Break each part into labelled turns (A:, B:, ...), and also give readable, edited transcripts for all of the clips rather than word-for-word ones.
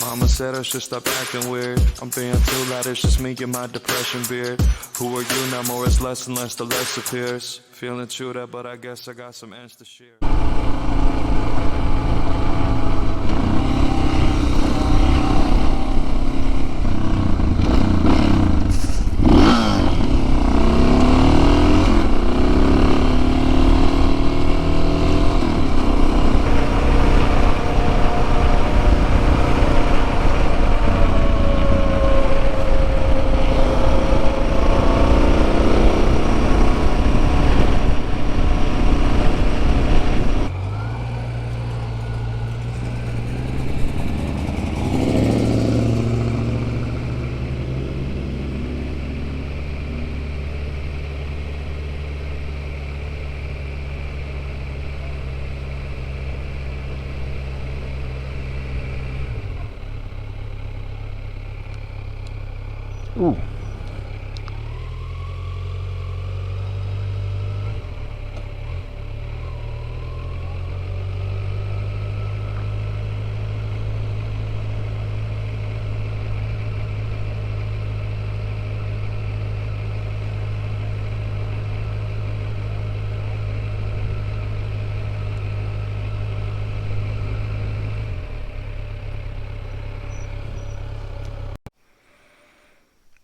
A: Mama said I should stop acting weird. I'm being too loud, it's just me and my depression beard. Who are you now? More is less and less, the less appears. Feeling true that, but I guess I got some ends to share.
B: Ooh.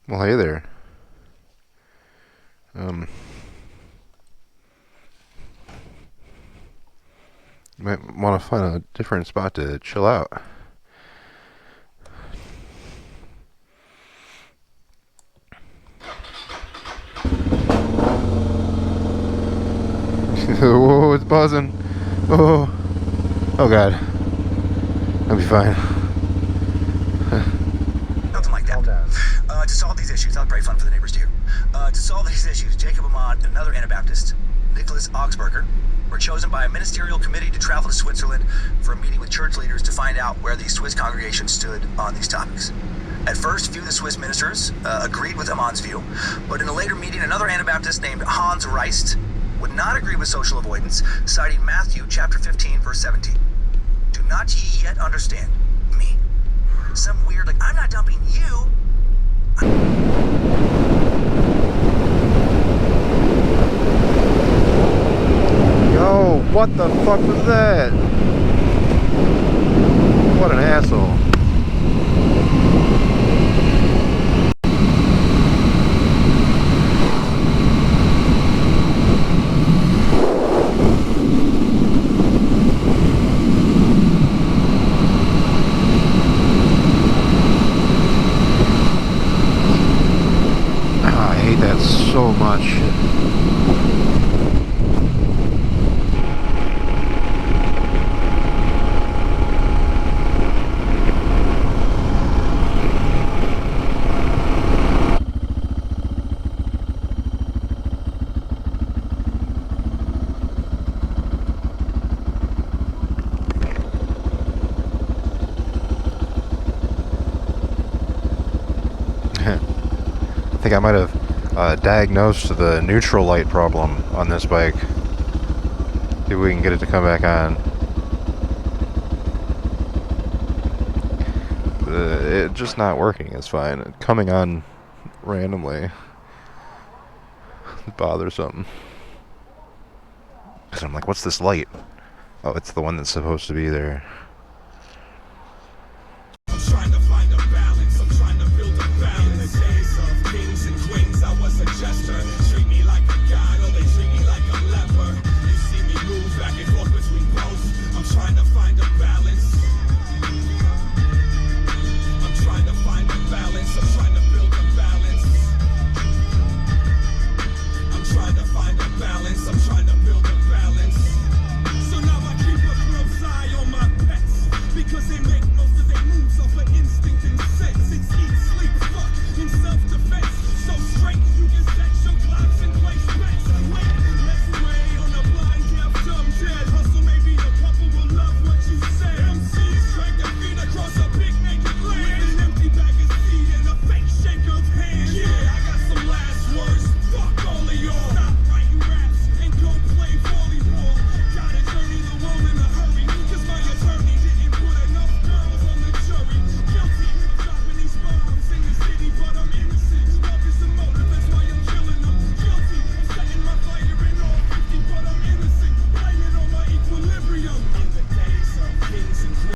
B: Well, hey there. You might want to find a different spot to chill out. Whoa, it's buzzing. Oh, oh God. I'll be fine.
C: Something like that. To solve these issues, that was very fun for the neighbors to hear. To solve these issues, Jacob Amon and another Anabaptist, Nicholas Augsburger, were chosen by a ministerial committee to travel to Switzerland for a meeting with church leaders to find out where the Swiss congregation stood on these topics. At first, few of the Swiss ministers agreed with Amon's view, but in a later meeting, another Anabaptist named Hans Reist would not agree with social avoidance, citing Matthew chapter 15, verse 17. Do not ye yet understand me? Some weird, like, I'm not dumping you.
B: Yo, what the fuck was that? What an asshole. I hate that so much. I think I might have diagnosed the neutral light problem on this bike. See if we can get it to come back on. It's just not working. It's fine. It's coming on randomly. It bothers something. Because I'm like, what's this light? Oh, it's the one that's supposed to be there.
D: I'm trying to find a balance. I'm trying to build a balance. In the days of kings and queens, I was a jester. Treat me like a god, or they treat me like a leper. You see me move back and forth between both. I'm trying to find a balance. I'm trying to find a balance. I'm trying to build a balance. I'm trying to find a balance. I'm trying to build a balance. So now I keep a close eye on my pets, because they make most of their moves off of instinct and